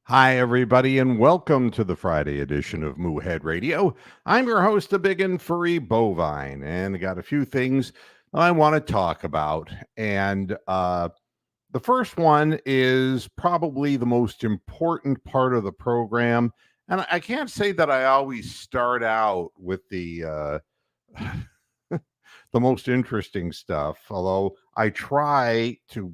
Hi, everybody, and welcome to the Friday edition of Moohead Radio. I'm your host, the Big and Furry Bovine, and I got a few things I want to talk about. And the first one is probably the most important part of the program. And I can't say that I always start out with the most interesting stuff, although I try to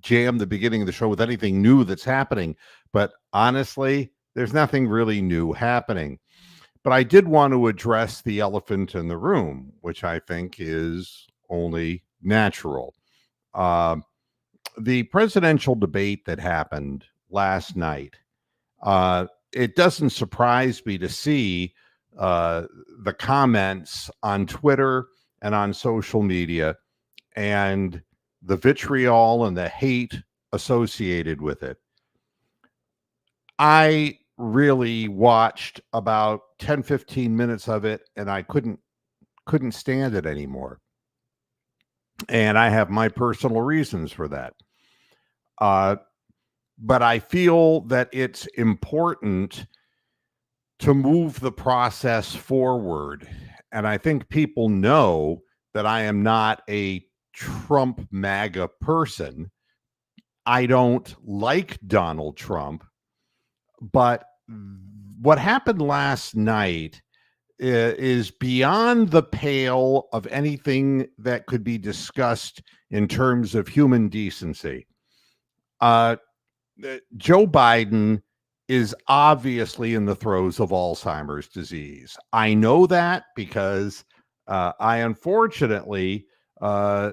jam the beginning of the show with anything new that's happening. But honestly, there's nothing really new happening. But I did want to address the elephant in the room, which I think is only natural. Uh, the presidential debate that happened last night, uh, it doesn't surprise me to see uh, the comments on Twitter and on social media and the vitriol and the hate associated with it. I really watched about 10, 15 minutes of it and I couldn't stand it anymore. And I have my personal reasons for that. Uh, but I feel that it's important to move the process forward. And I think people know that I am not a Trump MAGA person. I don't like Donald Trump, but what happened last night is beyond the pale of anything that could be discussed in terms of human decency. Uh, Joe Biden is obviously in the throes of Alzheimer's disease. I know that because I unfortunately uh,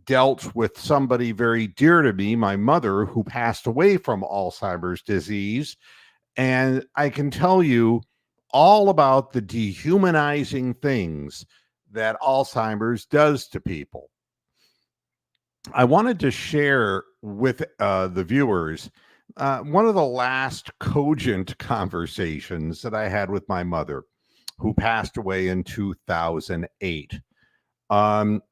dealt with somebody very dear to me, my mother, who passed away from Alzheimer's disease. And I can tell you all about the dehumanizing things that Alzheimer's does to people. I wanted to share with the viewers one of the last cogent conversations that I had with my mother, who passed away in 2008. Um,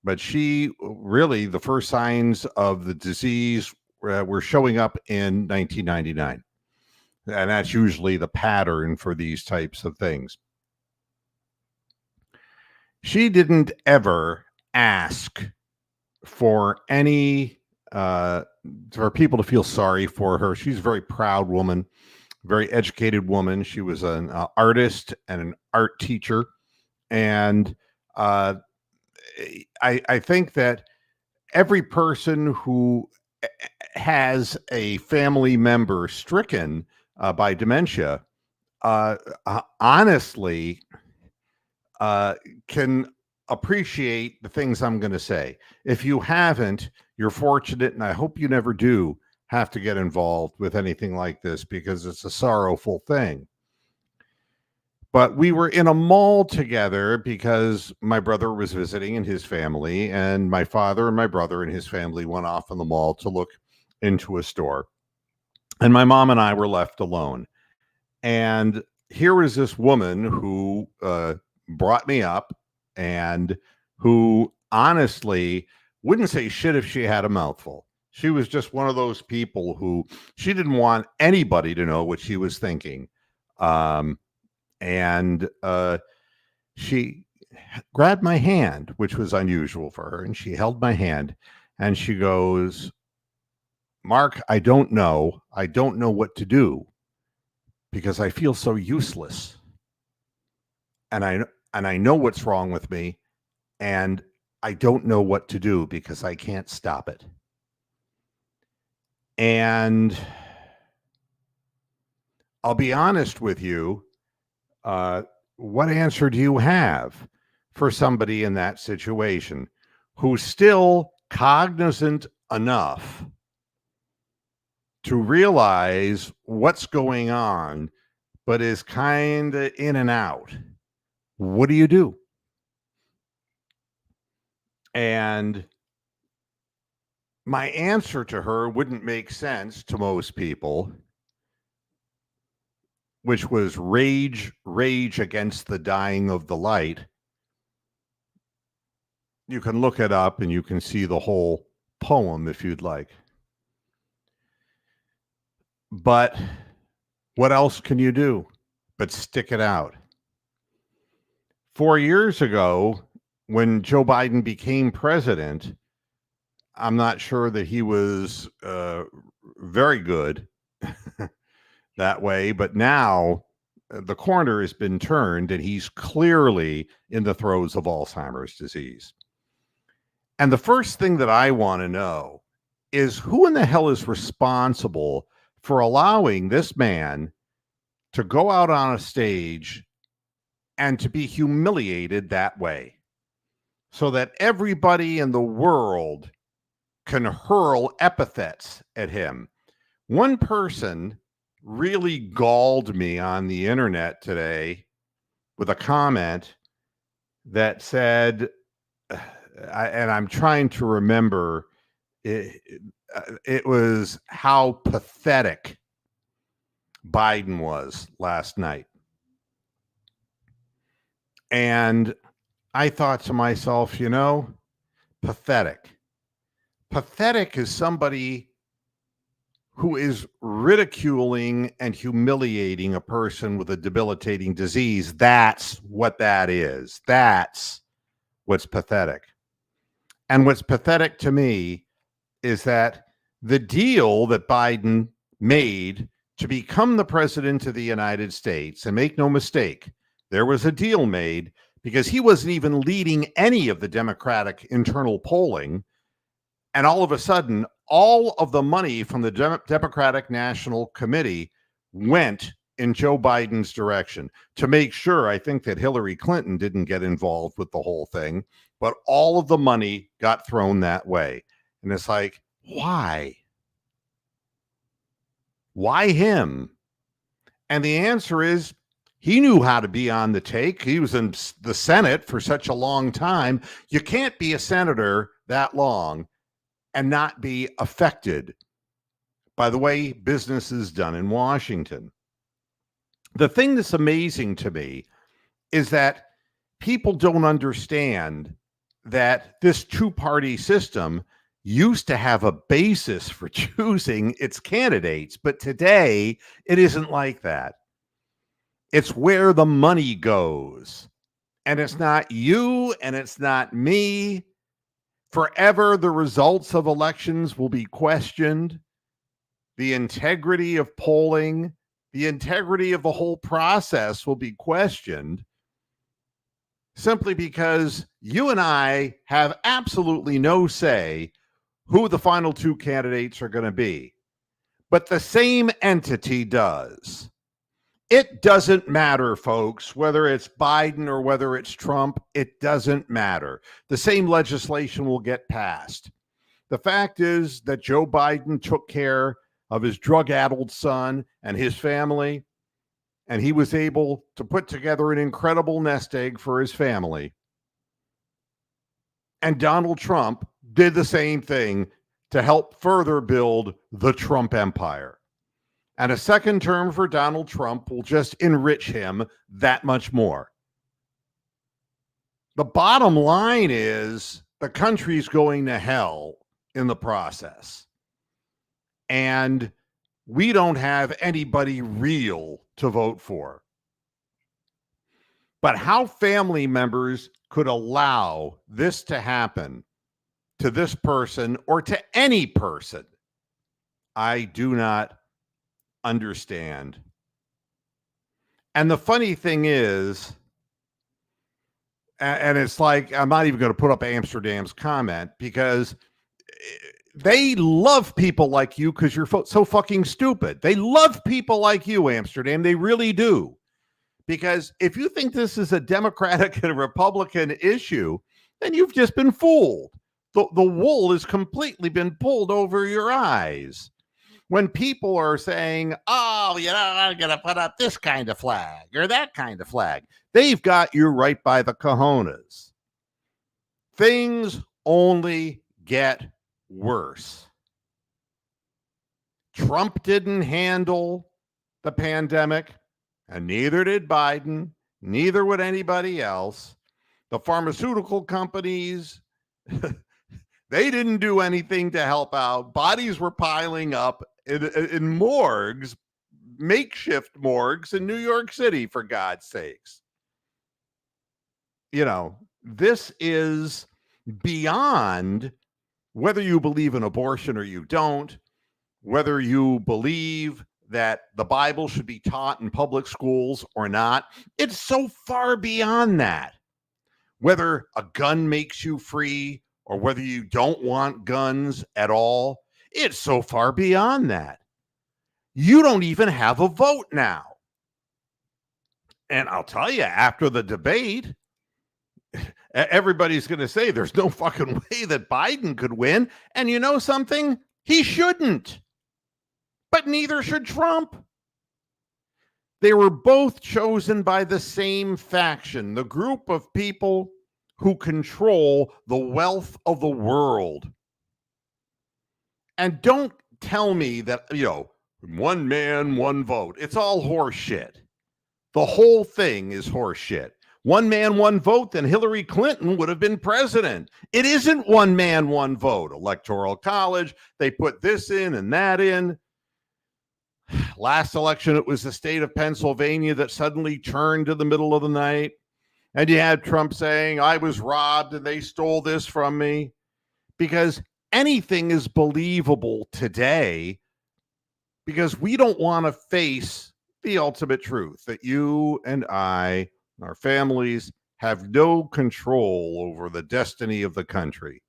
but she really, the first signs of the disease were showing up in 1999. And that's usually the pattern for these types of things. She didn't ever ask for any, uh, for people to feel sorry for her. She's a very proud woman, very educated woman. She was an artist and an art teacher. And uh, I think that every person who has a family member stricken by dementia, honestly, uh, can appreciate the things I'm going to say. If you haven't, you're fortunate, and I hope you never do have to get involved with anything like this because it's a sorrowful thing. But we were in a mall together because my brother was visiting and his family, and my father and my brother and his family went off in the mall to look into a store. And my mom and I were left alone. And here was this woman who brought me up and who honestly wouldn't say shit if she had a mouthful. She was just one of those people who she didn't want anybody to know what she was thinking. Um, and she grabbed my hand, which was unusual for her. And she held my hand and she goes, "Mark, I don't know. I don't know what to do because I feel so useless. And I know what's wrong with me, and I don't know what to do because I can't stop it." And I'll be honest with you, uh, what answer do you have for somebody in that situation who's still cognizant enough to realize what's going on, but is kind of in and out? What do you do? And my answer to her wouldn't make sense to most people, which was rage against the dying of the light. You can look it up and you can see the whole poem if you'd like. But what else can you do but stick it out? 4 years ago, when Joe Biden became president, I'm not sure that he was very good that way, but now the corner has been turned and he's clearly in the throes of Alzheimer's disease. And the first thing that I want to know is who in the hell is responsible for allowing this man to go out on a stage and to be humiliated that way so that everybody in the world can hurl epithets at him. One person really galled me on the internet today with a comment that said, and I'm trying to remember, it was how pathetic Biden was last night. And I thought to myself, pathetic. Pathetic is somebody who is ridiculing and humiliating a person with a debilitating disease. That's what that is. That's what's pathetic. And what's pathetic to me is that the deal that Biden made to become the president of the United States, and make no mistake, there was a deal made because he wasn't even leading any of the Democratic internal polling. And all of a sudden, all of the money from the Democratic National Committee went in Joe Biden's direction to make sure, I think, that Hillary Clinton didn't get involved with the whole thing, but all of the money got thrown that way. And it's like, why? Why him? And the answer is he knew how to be on the take. He was in the Senate for such a long time. You can't be a senator that long and not be affected by the way business is done in Washington. The thing that's amazing to me is that people don't understand that this two-party system used to have a basis for choosing its candidates, but today it isn't like that. It's where the money goes, and it's not you and it's not me. Forever, the results of elections will be questioned. The integrity of polling, the integrity of the whole process will be questioned simply because you and I have absolutely no say who the final two candidates are going to be. But the same entity does. It doesn't matter, folks, whether it's Biden or whether it's Trump. It doesn't matter. The same legislation will get passed. The fact is that Joe Biden took care of his drug-addled son and his family, and he was able to put together an incredible nest egg for his family. And Donald Trump did the same thing to help further build the Trump empire. And a second term for Donald Trump will just enrich him that much more. The bottom line is the country's going to hell in the process. And we don't have anybody real to vote for. But how family members could allow this to happen to this person or to any person, I do not understand. And the funny thing is, and it's like, I'm not even going to put up Amsterdam's comment because they love people like you because you're so fucking stupid. They love people like you, Amsterdam. They really do. Because if you think this is a Democratic and a Republican issue, then you've just been fooled. The wool has completely been pulled over your eyes. When people are saying, oh, I'm going to put up this kind of flag or that kind of flag, they've got you right by the cojones. Things only get worse. Trump didn't handle the pandemic, and neither did Biden, neither would anybody else. The pharmaceutical companies, They didn't do anything to help out. Bodies were piling up in morgues, makeshift morgues in New York City, for God's sakes. You know, this is beyond whether you believe in abortion or you don't, whether you believe that the Bible should be taught in public schools or not. It's so far beyond that. Whether a gun makes you free or whether you don't want guns at all, it's so far beyond that. You don't even have a vote now. And I'll tell you, after the debate, everybody's going to say there's no fucking way that Biden could win. And you know something? He shouldn't. But neither should Trump. They were both chosen by the same faction, the group of people who control the wealth of the world. And don't tell me that, you know, one man, one vote. It's all horse shit. The whole thing is horse shit. One man, one vote, then Hillary Clinton would have been president. It isn't one man, one vote. Electoral college, they put this in and that in. Last election, it was the state of Pennsylvania that suddenly turned to the middle of the night. And you had Trump saying, I was robbed and they stole this from me. Because anything is believable today because we don't want to face the ultimate truth that you and I, our families, have no control over the destiny of the country.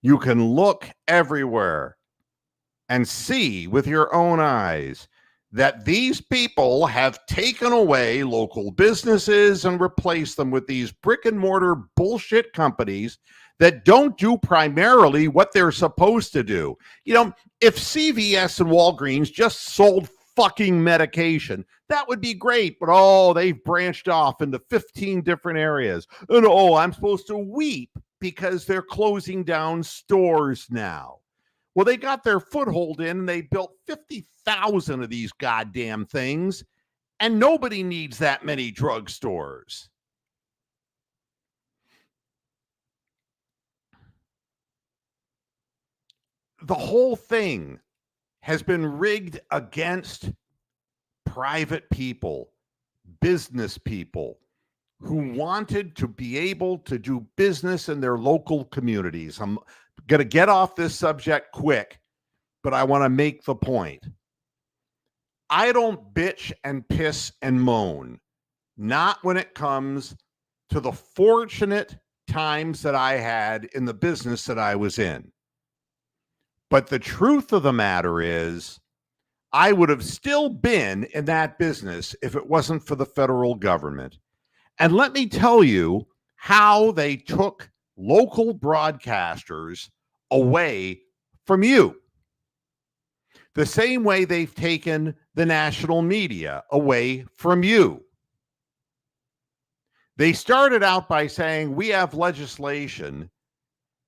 You can look everywhere and see with your own eyes that these people have taken away local businesses and replaced them with these brick and mortar bullshit companies that don't do primarily what they're supposed to do. You know, if CVS and Walgreens just sold fucking medication, that would be great. But they've branched off into 15 different areas. And I'm supposed to weep because they're closing down stores now. Well, they got their foothold in and they built 50,000 of these goddamn things, and nobody needs that many drugstores. The whole thing has been rigged against private people, business people who wanted to be able to do business in their local communities. I'm going to get off this subject quick, but I want to make the point. I don't bitch and piss and moan, not when it comes to the fortunate times that I had in the business that I was in. But the truth of the matter is, I would have still been in that business if it wasn't for the federal government. And let me tell you how they took local broadcasters away from you. The same way they've taken the national media away from you. They started out by saying, we have legislation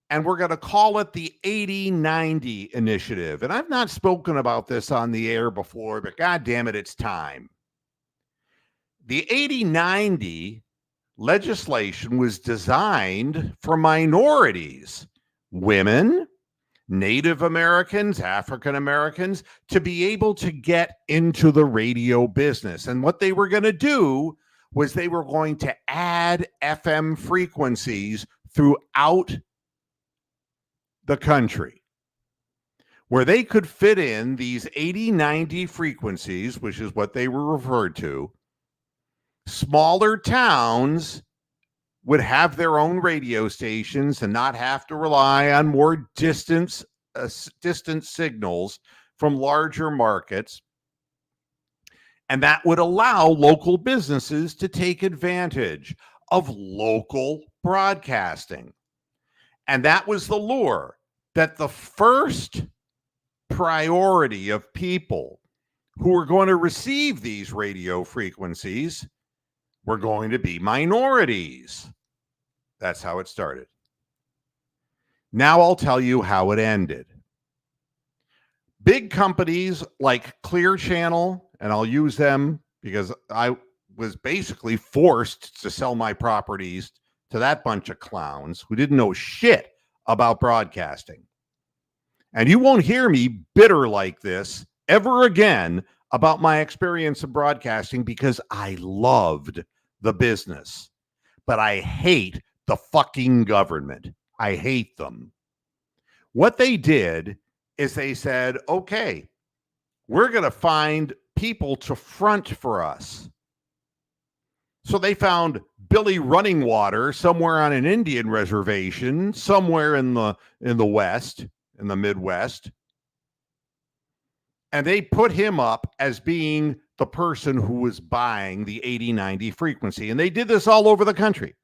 and we're going to call it the 80-90 initiative. And I've not spoken about this on the air before, but God damn it, it's time. The 80-90 legislation was designed for minorities, women, Native Americans, African Americans, to be able to get into the radio business. And what they were going to do was they were going to add FM frequencies throughout the country where they could fit in these 80-90 frequencies, which is what they were referred to. Smaller towns would have their own radio stations and not have to rely on more distant signals from larger markets. And that would allow local businesses to take advantage of local broadcasting. And that was the lure, that the first priority of people who were going to receive these radio frequencies were going to be minorities. That's how it started. Now I'll tell you how it ended. Big companies like Clear Channel, and I'll use them because I was basically forced to sell my properties to that bunch of clowns who didn't know shit about broadcasting. And you won't hear me bitter like this ever again about my experience of broadcasting, because I loved the business, but I hate the fucking government. I hate them. What they did is they said, okay, we're going to find people to front for us. So they found Billy Running Water somewhere on an Indian reservation, somewhere in the West, in the Midwest. And they put him up as being the person who was buying the 80-90 frequency. And they did this all over the country.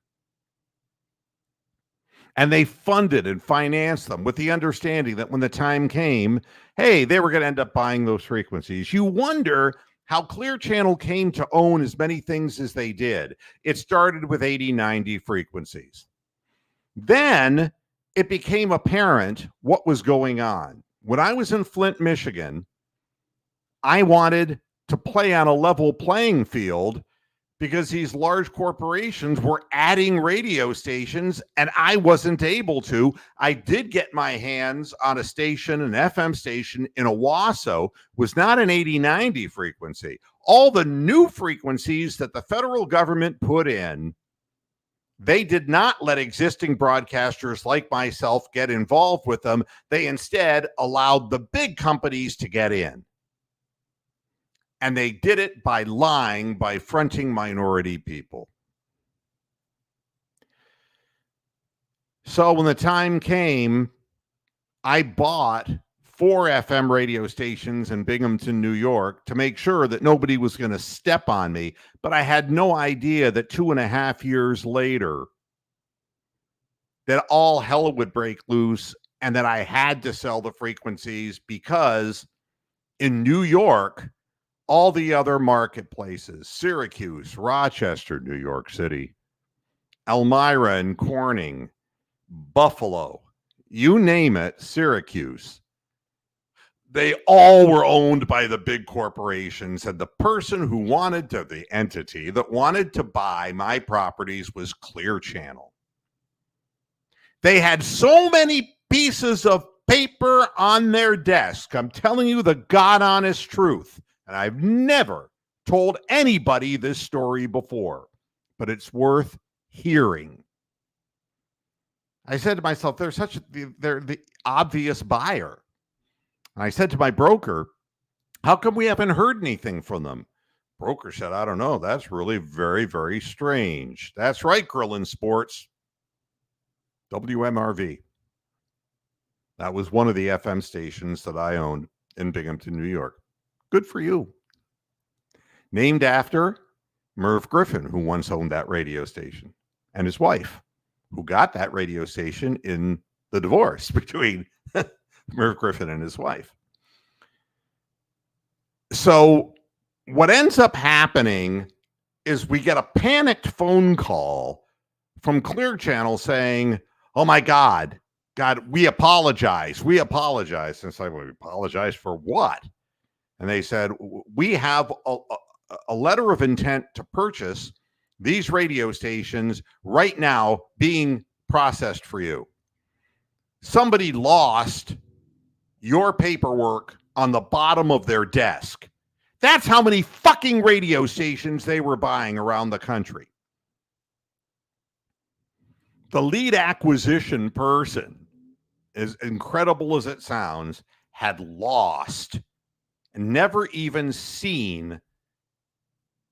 And they funded and financed them with the understanding that when the time came, hey, they were going to end up buying those frequencies. You wonder how Clear Channel came to own as many things as they did. It started with 80-90 frequencies. Then it became apparent what was going on. When I was in Flint, Michigan, I wanted to play on a level playing field because these large corporations were adding radio stations and I wasn't able to. I did get my hands on a station, an FM station in Owasso, was not an 80-90 frequency. All the new frequencies that the federal government put in, they did not let existing broadcasters like myself get involved with them. They instead allowed the big companies to get in. And they did it by lying, by fronting minority people. So when the time came, I bought 4 FM radio stations in Binghamton, New York, to make sure that nobody was going to step on me. But I had no idea that 2.5 years later, that all hell would break loose and that I had to sell the frequencies, because in New York, all the other marketplaces, Syracuse, Rochester, New York City, Elmira and Corning, Buffalo, you name it, Syracuse, they all were owned by the big corporations. And the person who wanted to, the entity that wanted to buy my properties was Clear Channel. They had so many pieces of paper on their desk. I'm telling you the God honest truth. And I've never told anybody this story before, but it's worth hearing. I said to myself, they're the obvious buyer. And I said to my broker, how come we haven't heard anything from them? Broker said, I don't know. That's really very, very strange. That's right, Grillin' Sports. WMRV. That was one of the FM stations that I owned in Binghamton, New York. Good for you. Named after Merv Griffin, who once owned that radio station, and his wife, who got that radio station in the divorce between Merv Griffin and his wife. So what ends up happening is we get a panicked phone call from Clear Channel saying, oh my God, we apologize. We apologize. And it's like, well, we apologize for what? And they said, we have a letter of intent to purchase these radio stations right now being processed for you. Somebody lost your paperwork on the bottom of their desk. That's how many fucking radio stations they were buying around the country. The lead acquisition person, as incredible as it sounds, had lost and never even seen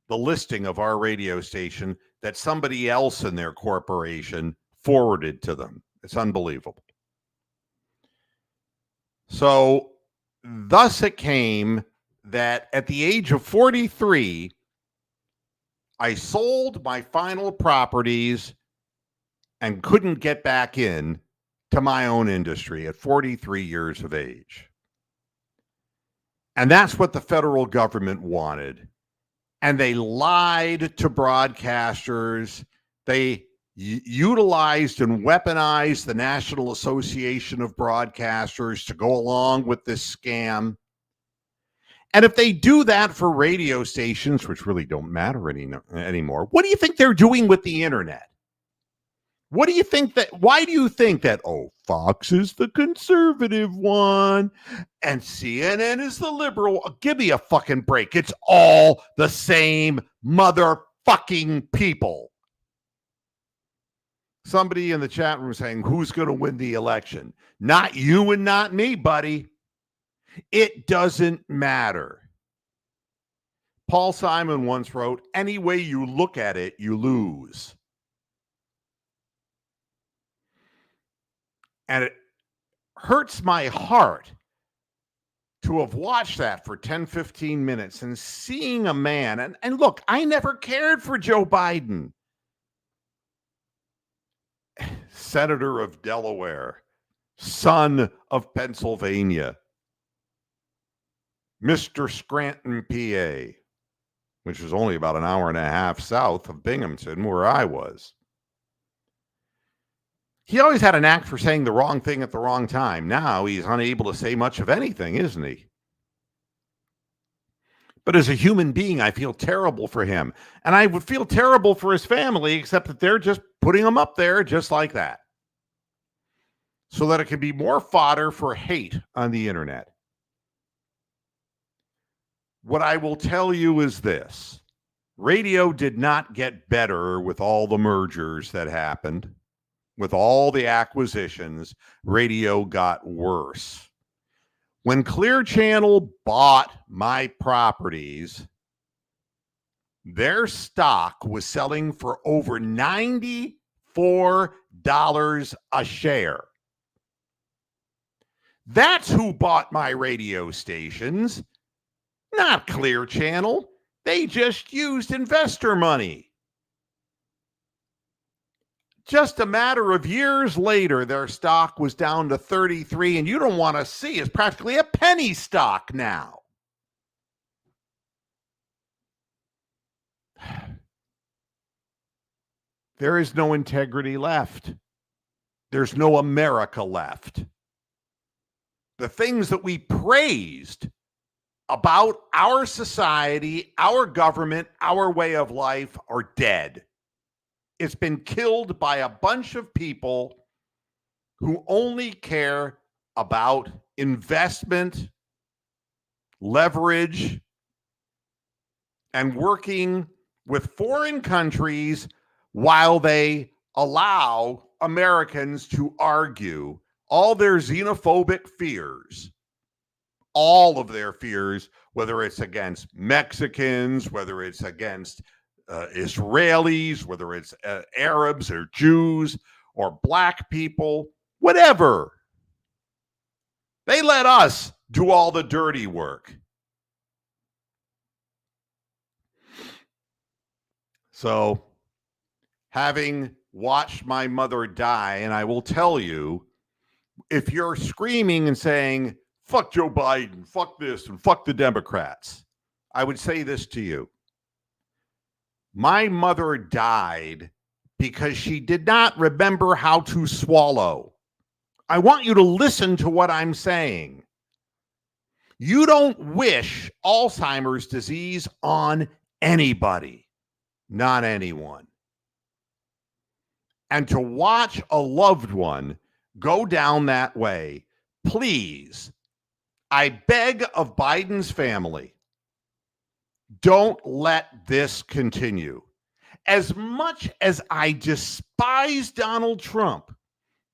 the listing of our radio station that somebody else in their corporation forwarded to them. It's unbelievable. So thus it came that at the age of 43, I sold my final properties and couldn't get back in to my own industry at 43 years of age. And that's what the federal government wanted. And they lied to broadcasters. They utilized and weaponized the National Association of Broadcasters to go along with this scam. And if they do that for radio stations, which really don't matter anymore, what do you think they're doing with the internet? What do you think why do you think that, oh, Fox is the conservative one and CNN is the liberal? Give me a fucking break. It's all the same motherfucking people. Somebody in the chat room saying, who's going to win the election? Not you and not me, buddy. It doesn't matter. Paul Simon once wrote, any way you look at it, you lose. And it hurts my heart to have watched that for 10, 15 minutes and seeing a man. And look, I never cared for Joe Biden. Senator of Delaware, son of Pennsylvania, Mr. Scranton, PA, which was only about an hour and a half south of Binghamton, where I was. He always had a knack for saying the wrong thing at the wrong time. Now he's unable to say much of anything, isn't he? But as a human being, I feel terrible for him. And I would feel terrible for his family, except that they're just putting him up there just like that, so that it can be more fodder for hate on the internet. What I will tell you is this. Radio did not get better with all the mergers that happened. With all the acquisitions, radio got worse. When Clear Channel bought my properties, their stock was selling for over $94 a share. That's who bought my radio stations, not Clear Channel. They just used investor money. Just a matter of years later, their stock was down to 33, and you don't want to see it's practically a penny stock now. There is no integrity left. There's no America left. The things that we praised about our society, our government, our way of life are dead. It's been killed by a bunch of people who only care about investment, leverage, and working with foreign countries while they allow Americans to argue all their xenophobic fears, all of their fears, whether it's against Mexicans, whether it's against Israelis, whether it's Arabs or Jews or black people, whatever. They let us do all the dirty work. So, having watched my mother die, and I will tell you, if you're screaming and saying, fuck Joe Biden, fuck this, and fuck the Democrats, I would say this to you. My mother died because she did not remember how to swallow. I want you to listen to what I'm saying. You don't wish Alzheimer's disease on anybody, not anyone. And to watch a loved one go down that way, please, I beg of Biden's family, don't let this continue. As much as I despise Donald Trump,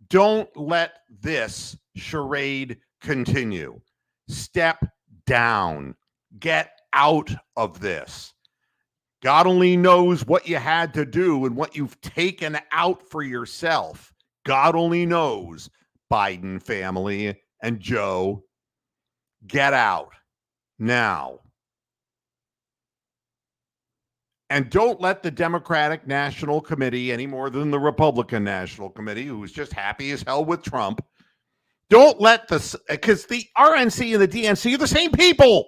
don't let this charade continue. Step down. Get out of this. God only knows what you had to do and what you've taken out for yourself. God only knows, Biden family and Joe. Get out now. And don't let the Democratic National Committee, any more than the Republican National Committee, who's just happy as hell with Trump, don't let this, because the RNC and the DNC are the same people.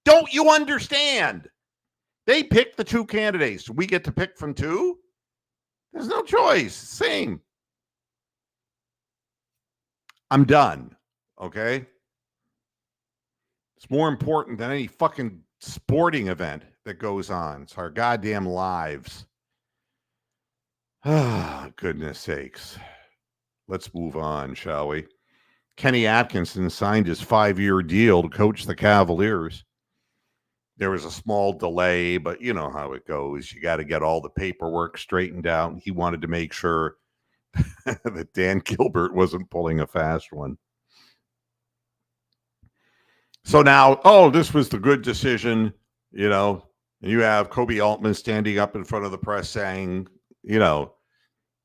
Don't you understand? They pick the two candidates. We get to pick from two? There's no choice. Same. I'm done. Okay? It's more important than any fucking sporting event that goes on. It's our goddamn lives. Ah, goodness sakes. Let's move on, shall we? Kenny Atkinson signed his 5-year deal to coach the Cavaliers. There was a small delay, but you know how it goes. You got to get all the paperwork straightened out. He wanted to make sure that Dan Gilbert wasn't pulling a fast one. So now, this was the good decision, you know. And you have Kobe Altman standing up in front of the press saying,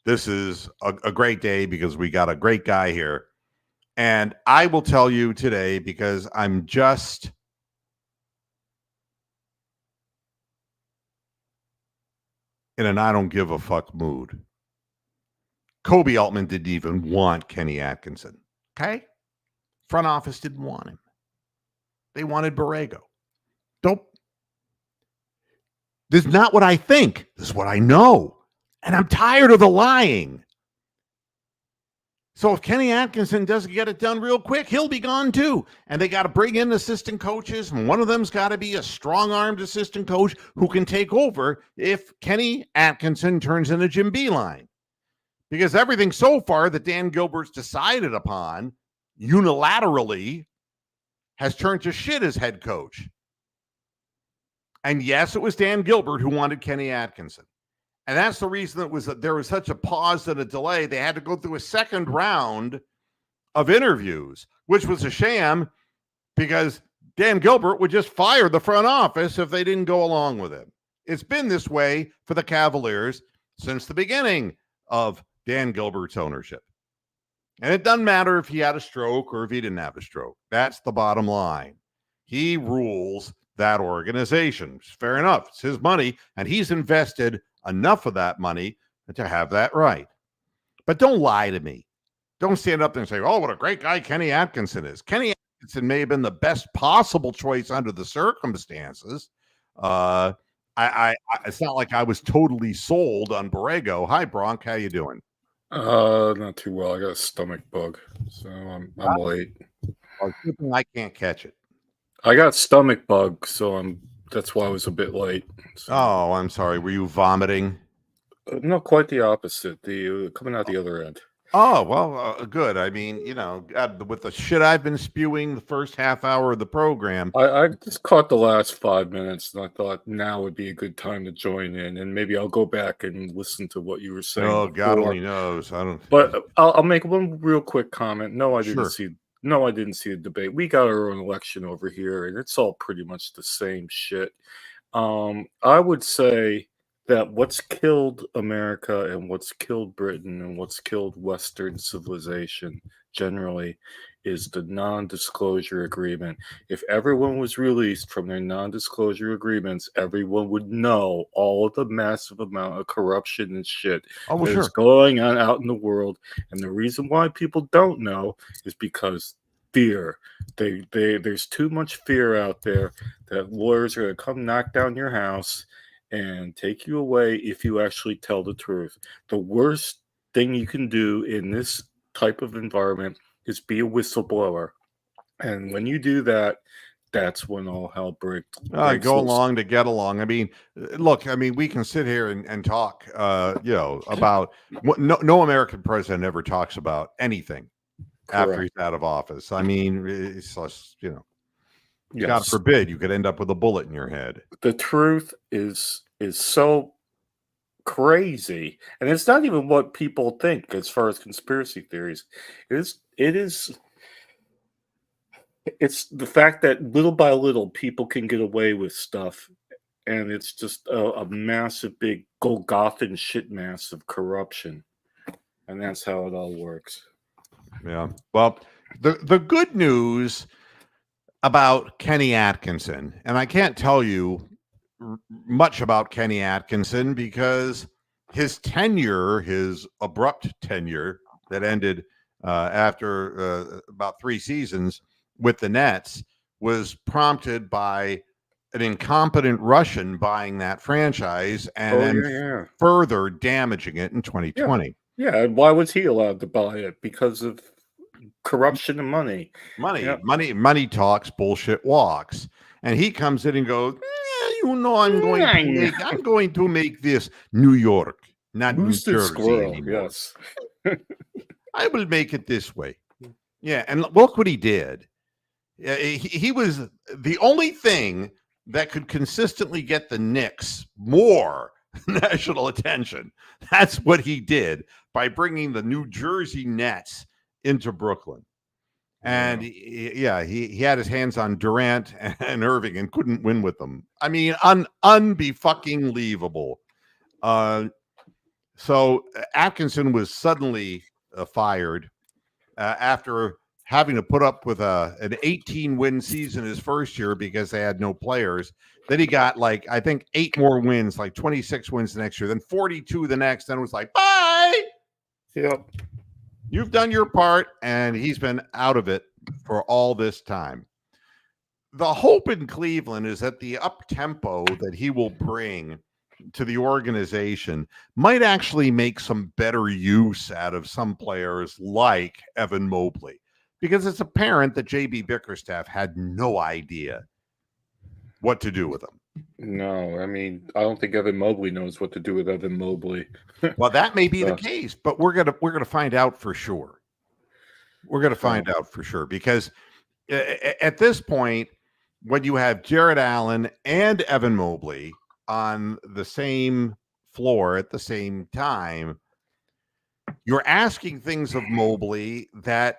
this is a great day because we got a great guy here. And I will tell you today, because I'm just in an I don't give a fuck mood. Kobe Altman didn't even want Kenny Atkinson. Okay? Front office didn't want him. They wanted Borrego. This is not what I think. This is what I know. And I'm tired of the lying. So if Kenny Atkinson doesn't get it done real quick, he'll be gone too. And they got to bring in assistant coaches. And one of them's got to be a strong-armed assistant coach who can take over if Kenny Atkinson turns into Jim Beeline. Because everything so far that Dan Gilbert's decided upon unilaterally has turned to shit as head coach. And yes, it was Dan Gilbert who wanted Kenny Atkinson. And that's the reason that there was such a pause and a delay. They had to go through a second round of interviews, which was a sham because Dan Gilbert would just fire the front office if they didn't go along with it. It's been this way for the Cavaliers since the beginning of Dan Gilbert's ownership. And it doesn't matter if he had a stroke or if he didn't have a stroke. That's the bottom line. He rules that organization. Fair enough. It's his money, and he's invested enough of that money to have that right. But don't lie to me. Don't stand up there and say, oh, what a great guy Kenny Atkinson is. Kenny Atkinson may have been the best possible choice under the circumstances. It's not like I was totally sold on Borrego. Hi, Bronk. How you doing? Not too well. I got a stomach bug, so I'm late. I can't catch it. I got stomach bug, so that's why I was a bit late. So. Oh, I'm sorry. Were you vomiting? No, quite the opposite. Coming out the other end. Oh, well, good. I mean, with the shit I've been spewing the first half hour of the program. I just caught the last 5 minutes, and I thought now would be a good time to join in, and maybe I'll go back and listen to what you were saying. Oh, God only knows. I don't. But I'll make one real quick comment. No, I didn't see the debate. We got our own election over here, and it's all pretty much the same shit. I would say that what's killed America and what's killed Britain and what's killed Western civilization generally is the non-disclosure agreement. If everyone was released from their non-disclosure agreements, everyone would know all of the massive amount of corruption and shit that is going on out in the world. And the reason why people don't know is because fear. There's too much fear out there that lawyers are going to come knock down your house and take you away if you actually tell the truth. The worst thing you can do in this type of environment is be a whistleblower. And when you do that, that's when all hell breaks go along to get along. I mean, look, we can sit here and talk, about what no American president ever talks about anything after he's out of office. I mean, it's just, yes. God forbid you could end up with a bullet in your head. The truth is so crazy, and it's not even what people think as far as conspiracy theories. It's the fact that little by little people can get away with stuff, and it's just a massive, big Golgothan shit mass of corruption, and that's how it all works. Yeah. Well, the good news about Kenny Atkinson, and I can't tell you much about Kenny Atkinson because his abrupt tenure that ended after about 3 seasons with the Nets was prompted by an incompetent Russian buying that franchise and further damaging it in 2020. Yeah, and why was he allowed to buy it? Because of corruption and money. Money talks, bullshit walks. And he comes in and goes, I'm going to make this New York. not New Boosted Jersey squirrel, anymore. yes. I will make it this way. Yeah, and look what he did. He was the only thing that could consistently get the Knicks more national attention. That's what he did by bringing the New Jersey Nets into Brooklyn. And he had his hands on Durant and Irving and couldn't win with them. I mean, unbe-fucking-leavable. So Atkinson was suddenly fired after having to put up with an 18-win season his first year because they had no players. Then he got like, I think 8 more wins, like 26 wins the next year, then 42 the next. Then it was like, bye. Yep. You've done your part, and he's been out of it for all this time. The hope in Cleveland is that the up-tempo that he will bring to the organization might actually make some better use out of some players like Evan Mobley, because it's apparent that JB Bickerstaff had no idea what to do with him. No, I mean, I don't think Evan Mobley knows what to do with Evan Mobley. Well, that may be the case, but we're gonna find out for sure. We're gonna find out for sure, because at this point, when you have Jared Allen and Evan Mobley on the same floor at the same time, you're asking things of Mobley that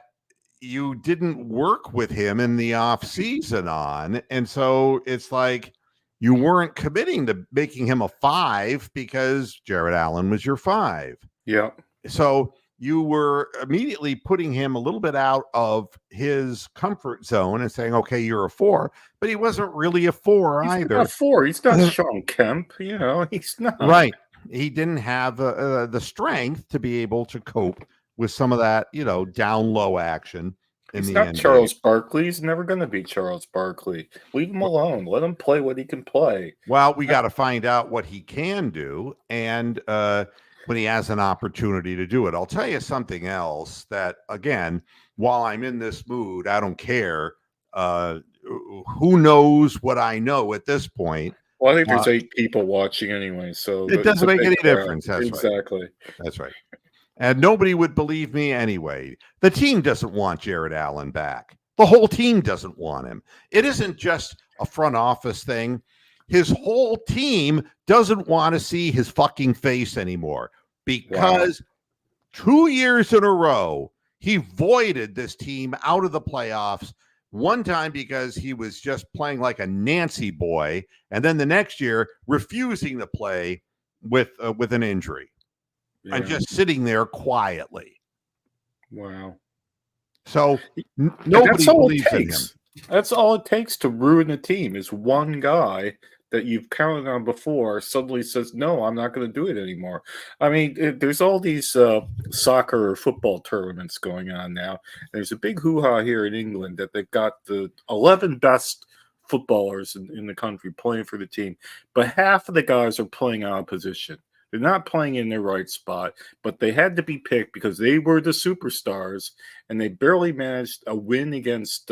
you didn't work with him in the off season on. And so it's like you weren't committing to making him a 5 because Jared Allen was your 5. Yeah. So you were immediately putting him a little bit out of his comfort zone and saying, okay, you're a 4, but he wasn't really a 4 either. He's not a 4. He's not Shawn Kemp, he's not. Right. He didn't have the strength to be able to cope with some of that, down low action. He's not Charles Barkley. He's never going to be Charles Barkley. Leave him alone. Let him play what he can play. Well, we got to find out what he can do, and when he has an opportunity to do it. I'll tell you something else that, again, while I'm in this mood, I don't care. Who knows what I know at this point? Well, I think there's 8 people watching anyway, so it doesn't make any difference. That's exactly. Right. That's right. And nobody would believe me anyway. The team doesn't want Jared Allen back. The whole team doesn't want him. It isn't just a front office thing. His whole team doesn't want to see his fucking face anymore, because 2 years in a row, he voided this team out of the playoffs. One time because he was just playing like a Nancy boy, and then the next year refusing to play with an injury. Yeah. And just sitting there quietly. Wow. So nobody believes in him. That's all it takes to ruin a team, is one guy that you've counted on before suddenly says, no, I'm not going to do it anymore. I mean, there's all these soccer or football tournaments going on now. There's a big hoo-ha here in England that they've got the 11 best footballers in the country playing for the team, but half of the guys are playing out of position. They're not playing in their right spot, but they had to be picked because they were the superstars, and they barely managed a win against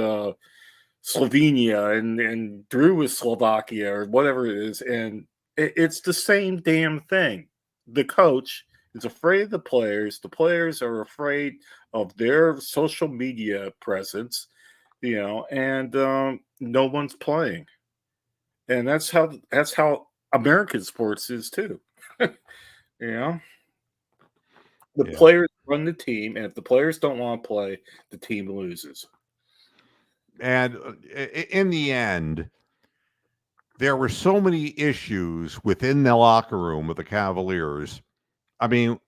Slovenia and drew with Slovakia or whatever it is. And it's the same damn thing. The coach is afraid of the players. The players are afraid of their social media presence, and no one's playing. And that's how American sports is too. The players run the team, and if the players don't want to play, the team loses. And in the end, there were so many issues within the locker room with the Cavaliers. I mean,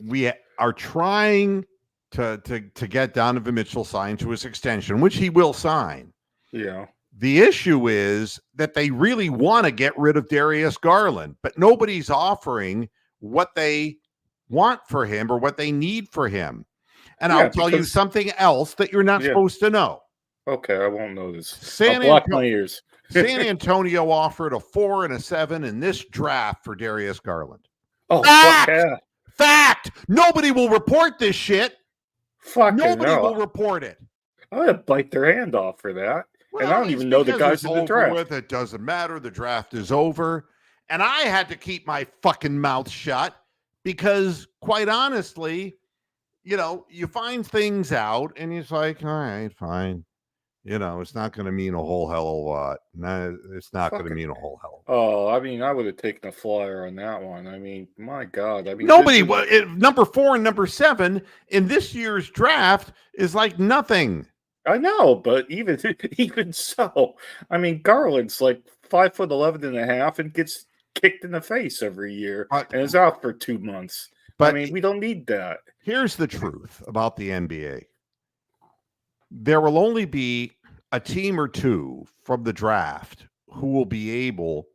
we are trying to get Donovan Mitchell signed to his extension, which he will sign. Yeah. The issue is that they really want to get rid of Darius Garland, but nobody's offering what they want for him or what they need for him. And I'll tell you something else that you're not supposed to know. Okay, I won't know this. I'll block my ears. San Antonio offered a 4 and a 7 in this draft for Darius Garland. Oh, fuck yeah. Fact! Nobody will report this shit. Nobody will report it. I'm going to bite their hand off for that. Well, and I don't even know the guys in the draft. It doesn't matter. The draft is over. And I had to keep my fucking mouth shut because quite honestly, you find things out and it's like, all right, fine. It's not going to mean a whole hell of a lot. No, it's not going to mean a whole hell of a lot. Oh, I mean, I would have taken a flyer on that one. I mean, my God. I mean, nobody, number 4 and number 7 in this year's draft is like nothing. I know, but even so, I mean, Garland's like 5'11.5" and gets kicked in the face every year and is out for 2 months. But I mean, we don't need that. Here's the truth about the NBA. There will only be a team or two from the draft who will be able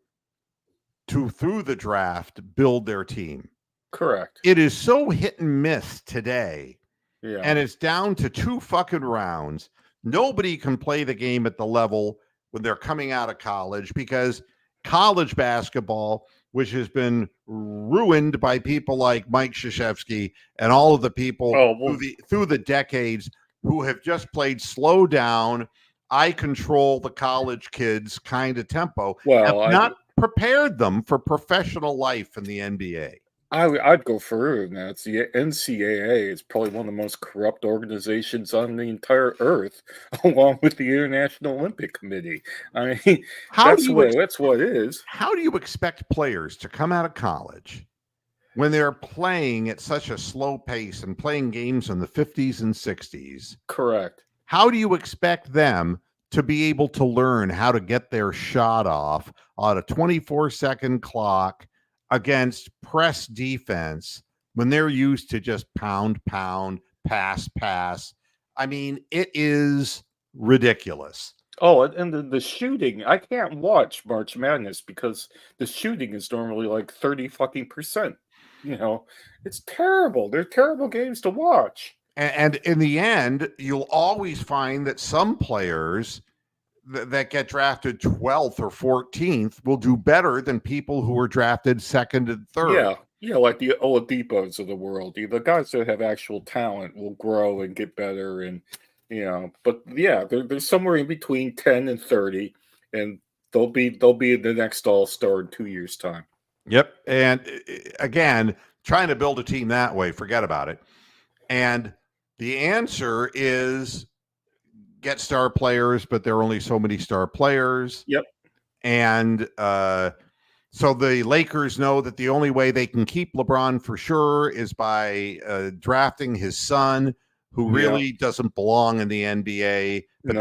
to, through the draft, build their team. Correct. It is so hit and miss today. Yeah. And it's down to 2 fucking rounds. Nobody can play the game at the level when they're coming out of college, because college basketball, which has been ruined by people like Mike Krzyzewski and all of the people through the decades who have just played slow down, I control the college kids kind of tempo, have not prepared them for professional life in the NBA. I'd go further than that. It's the NCAA is probably one of the most corrupt organizations on the entire earth, along with the International Olympic Committee. I mean, that's what it is. How do you expect players to come out of college when they're playing at such a slow pace and playing games in the 50s and 60s? Correct. How do you expect them to be able to learn how to get their shot off on a 24-second clock against press defense when they're used to just pound, pass? I mean, it is ridiculous. Oh, and the shooting, I can't watch March Madness because the shooting is normally like 30% it's terrible. They're terrible games to watch. And in the end, you'll always find that some players that get drafted 12th or 14th will do better than people who were drafted 2nd and 3rd. Yeah, like the Oladipos of the world. The guys that have actual talent will grow and get better, and but yeah, they're somewhere in between 10 and 30, and they'll be the next All-Star in 2 years' time. Yep. And again, trying to build a team that way, forget about it. And the answer is get star players, but there are only so many star players. Yep. And so the Lakers know that the only way they can keep LeBron for sure is by drafting his son, who really doesn't belong in the NBA. But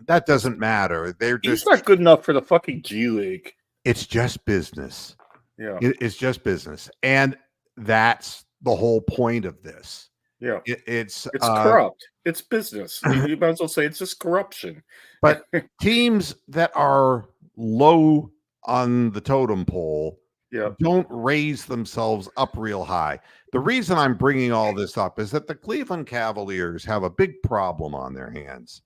that doesn't matter. He's not good enough for the fucking G League. It's just business. Yeah. It's just business. And that's the whole point of this. Yeah. It's corrupt. It's business. You might as well say it's just corruption. But teams that are low on the totem pole don't raise themselves up real high. The reason I'm bringing all this up is that the Cleveland Cavaliers have a big problem on their hands.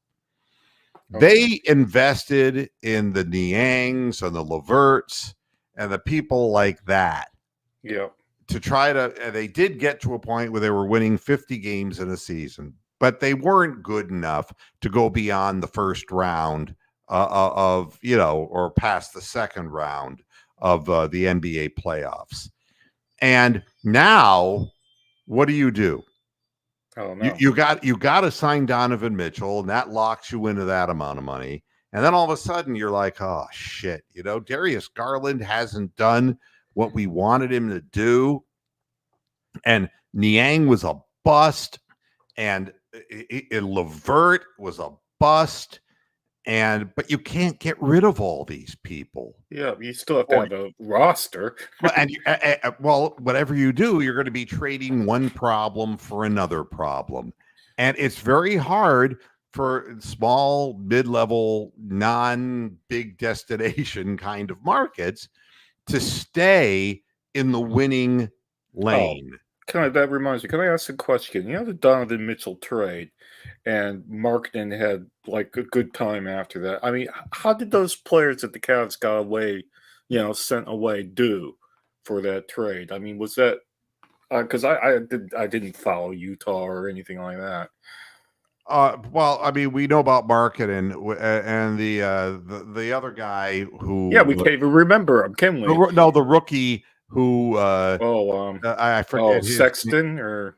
Okay. They invested in the Niangs and the Leverts and the people like that. Yeah. To try to, they did get to a point where they were winning 50 games in a season, but they weren't good enough to go beyond the first round or past the second round of the NBA playoffs. And now, what do? Oh, no. You got to sign Donovan Mitchell, and that locks you into that amount of money. And then all of a sudden, you're like, oh shit, Darius Garland hasn't done what we wanted him to do, and Niang was a bust, and LeVert was a bust, but you can't get rid of all these people. Yeah, you still have to have a roster. Well, whatever you do, you're going to be trading one problem for another problem, and it's very hard for small, mid-level, non-big destination kind of markets to stay in the winning lane. That reminds me, can I ask a question? The Donovan Mitchell trade, and Markkanen had like a good time after that. I mean, how did those players that the Cavs got away, sent away, do for that trade? I mean, was that because I didn't follow Utah or anything like that. Well, I mean, we know about Markkanen and the other guy who. Yeah, we can't even remember him, can we? The rookie who I forget his Sexton or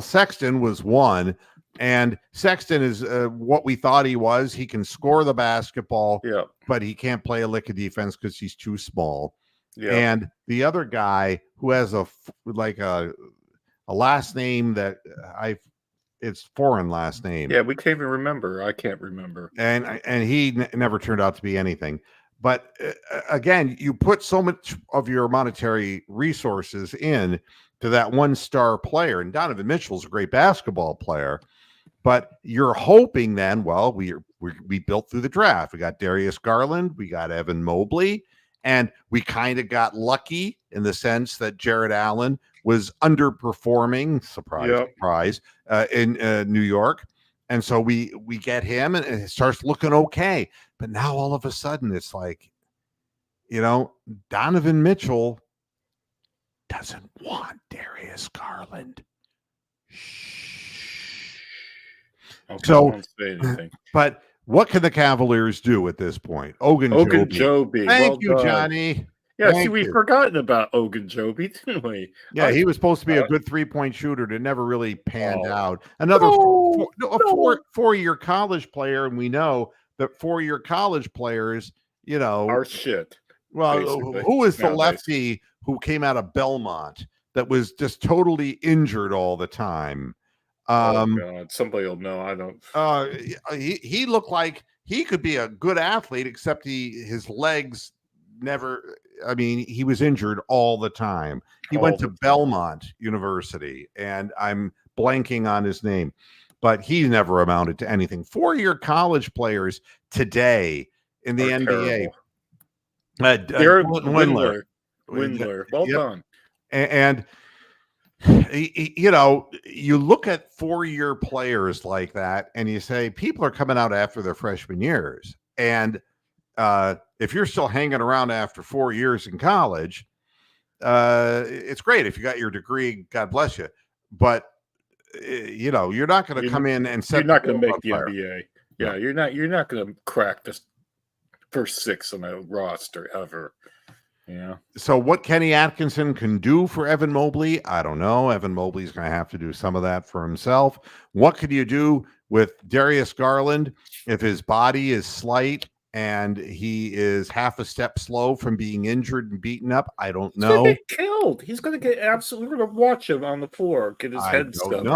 Sexton was one, and Sexton is what we thought he was. He can score the basketball, but he can't play a lick of defense because he's too small. And the other guy who has a last name that it's foreign last name. Yeah, we can't even remember. I can't remember. And he never turned out to be anything. But again, you put so much of your monetary resources in to that one star player, and Donovan Mitchell's a great basketball player. But you're hoping then, well, we built through the draft. We got Darius Garland, we got Evan Mobley, and we kind of got lucky in the sense that Jared Allen was underperforming, surprise, in New York. And so we get him, and it starts looking okay. But now all of a sudden it's like, Donovan Mitchell doesn't want Darius Garland. Okay, so, I won't say anything. But what can the Cavaliers do at this point? Ogunjobi. Thank you, Johnny. Yeah, we've forgotten about Ogunjobi, didn't we? Yeah, he was supposed to be a good 3-point shooter that never really panned out. Another four-year college player, and we know that 4-year college players, are shit. Well, who is the lefty who came out of Belmont that was just totally injured all the time? God, somebody will know. I don't. He looked like he could be a good athlete, except his legs never. I mean, he was injured all the time. He went to Belmont University, and I'm blanking on his name, but he never amounted to anything. 4-year college players today in the NBA. Jared Windler. Well done. And you look at 4-year players like that, and you say people are coming out after their freshman years, and if you're still hanging around after 4 years in college, it's great. If you got your degree, God bless you. But you're not going to come in and you're not going to make the NBA. Yeah, you're not going to crack the first 6 on a roster ever. Yeah. So what Kenny Atkinson can do for Evan Mobley, I don't know. Evan Mobley's going to have to do some of that for himself. What could you do with Darius Garland if his body is slight and he is half a step slow from being injured and beaten up? I don't know. He's going to get killed. He's going to get absolutely. We're going to watch him on the floor get his head stuck.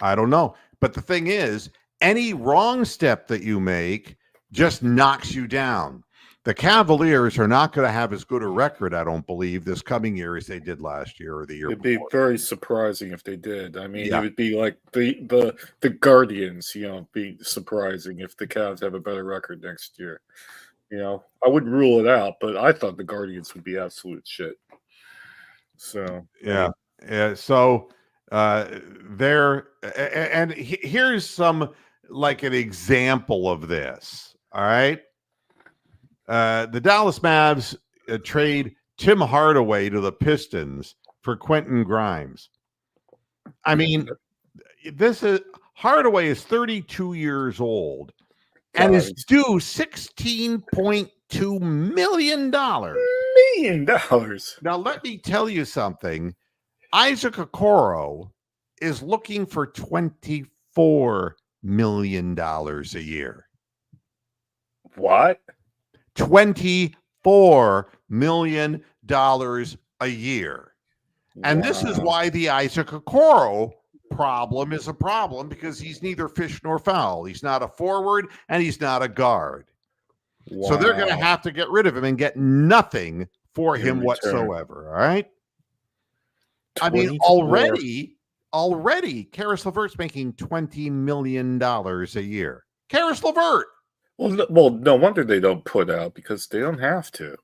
I don't know. But the thing is, any wrong step that you make just knocks you down. The Cavaliers are not going to have as good a record, I don't believe, this coming year as they did last year or the year before. It'd be very surprising if they did. I mean, it would be like the Guardians, be surprising if the Cavs have a better record next year. I wouldn't rule it out, but I thought the Guardians would be absolute shit. So, yeah. So, and here's some, like an example of this. All right. The Dallas Mavs trade Tim Hardaway to the Pistons for Quentin Grimes. I mean, Hardaway is 32 years old and is due $16.2 million. Now, let me tell you something. Isaac Okoro is looking for $24 million a year. What? $24 million a year. And this is why the Isaac Okoro problem is a problem, because he's neither fish nor fowl. He's not a forward and he's not a guard. Wow. So they're going to have to get rid of him and get nothing for him whatsoever. All right. 24. I mean, already Karis LeVert's making $20 million a year. Karis LeVert. Well, no wonder they don't put out, because they don't have to.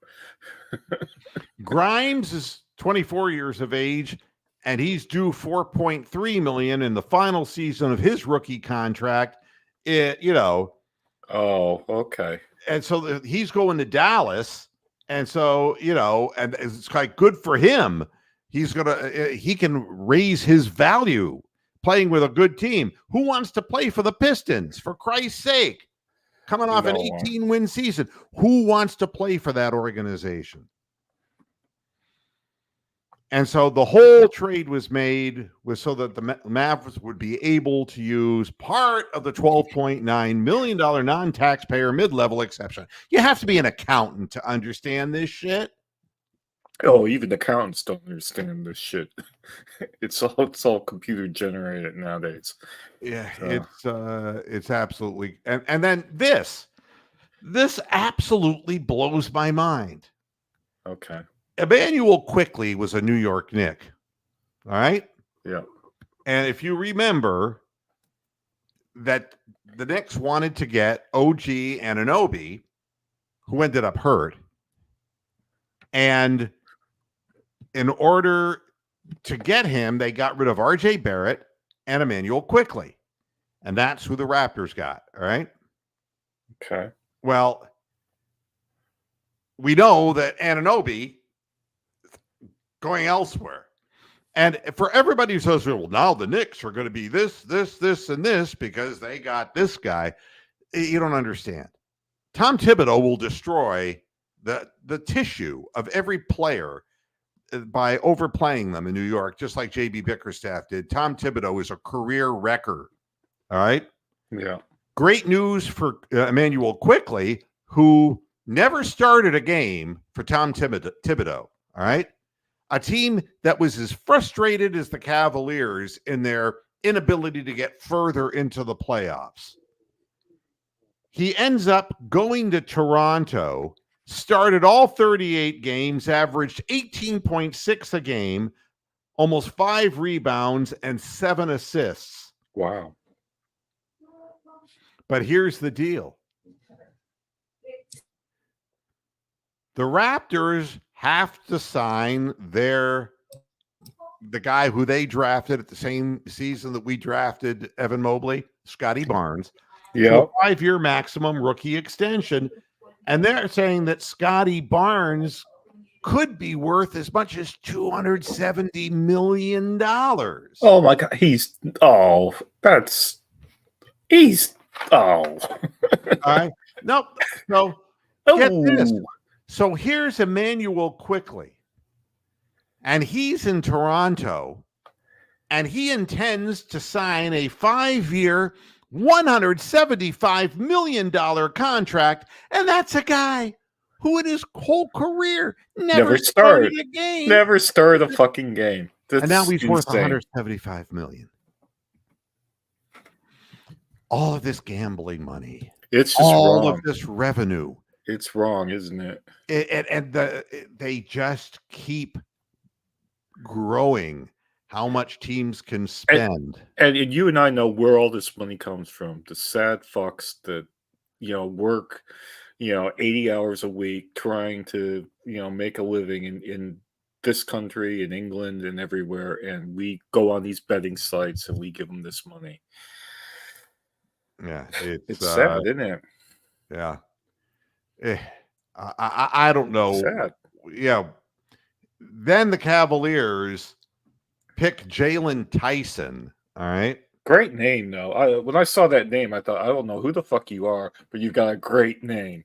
Grimes is 24 years of age, and he's due $4.3 million in the final season of his rookie contract. Oh, okay. And so he's going to Dallas, and so and it's like good for him. He can raise his value playing with a good team. Who wants to play for the Pistons, for Christ's sake? Coming off an 18-win season. Who wants to play for that organization? And so the whole trade was made so that the Mavericks would be able to use part of the $12.9 million non-taxpayer mid-level exception. You have to be an accountant to understand this shit. Oh, even accountants don't understand this shit. It's all computer generated nowadays. Yeah, it's absolutely, and then this absolutely blows my mind. Okay. Immanuel Quickley was a New York Knick. All right. Yeah. And if you remember that the Knicks wanted to get OG Anunoby, who ended up hurt. And in order to get him, they got rid of RJ Barrett and Immanuel Quickley. And that's who the Raptors got. All right. Okay. Well, we know that Anunoby going elsewhere. And for everybody who says, well, now the Knicks are going to be this, and this because they got this guy, you don't understand. Tom Thibodeau will destroy the tissue of every player by overplaying them in New York, just like J.B. Bickerstaff did. Tom Thibodeau is a career wrecker. All right? Yeah. Great news for Immanuel Quickley, who never started a game for Tom Thibodeau. All right? A team that was as frustrated as the Cavaliers in their inability to get further into the playoffs. He ends up going to Toronto, started all 38 games, averaged 18.6 a game, almost 5 rebounds and 7 assists. Wow. But here's the deal. The Raptors have to sign the guy who they drafted at the same season that we drafted Evan Mobley, Scotty Barnes, to a 5-year maximum rookie extension. And they're saying that Scotty Barnes could be worth as much as $270 million. Oh my God. All right. No. Get this. So here's Immanuel Quickley, and he's in Toronto, and he intends to sign a 5-year, $175 million contract, and that's a guy who in his whole career never started a game. Never started a fucking game. And now he's worth $175 million. All of this gambling money. It's just all wrong. Of this revenue. It's wrong, isn't it? They just keep growing how much teams can spend. And you and I know where all this money comes from. The sad fucks that, work, 80 hours a week trying to, make a living in this country, in England and everywhere. And we go on these betting sites and we give them this money. Yeah. It's sad, isn't it? Yeah. I don't know. Sad. Yeah. Then the Cavaliers pick Jalen Tyson. All right. Great name, though. When I saw that name, I thought, I don't know who the fuck you are, but you've got a great name.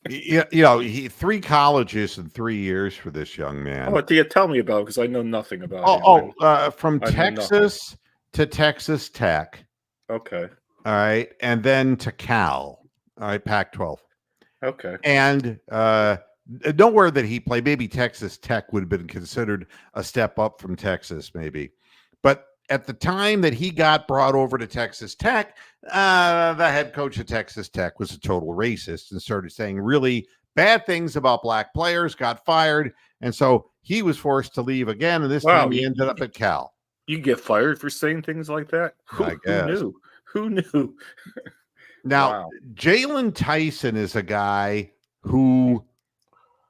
He 3 colleges in 3 years for this young man. Oh, tell me about it because I know nothing about him. From Texas to Texas Tech. Okay. All right. And then to Cal. All right. Pac-12. Okay. And nowhere that he played, maybe Texas Tech would have been considered a step up from Texas, maybe. But at the time that he got brought over to Texas Tech, the head coach of Texas Tech was a total racist and started saying really bad things about black players, got fired. And so he was forced to leave again. And this time he ended up at Cal. You get fired for saying things like that? I guess. Who knew? Now, Jalen Tyson is a guy who,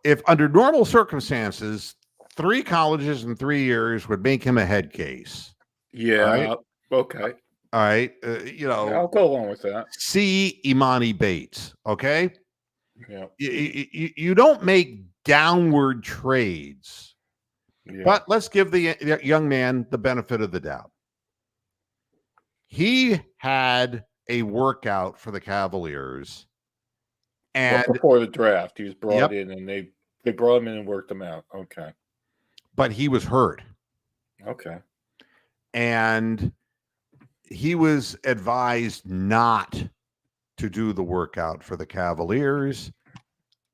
if under normal circumstances, 3 colleges in 3 years would make him a head case. Yeah. Right? Okay. All right. I'll go along with that. See Imani Bates. Okay. Yeah. You don't make downward trades, but let's give the young man the benefit of the doubt. He had a workout for the Cavaliers, and before the draft, he was brought in, and they brought him in and worked him out. Okay. but he was hurt. Okay. And he was advised not to do the workout for the Cavaliers.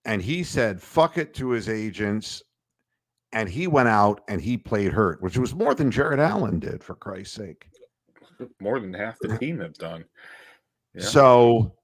And he said, fuck it to his agents. And he went out and he played hurt, which was more than Jared Allen did, for Christ's sake. More than half the team have done. Yeah. So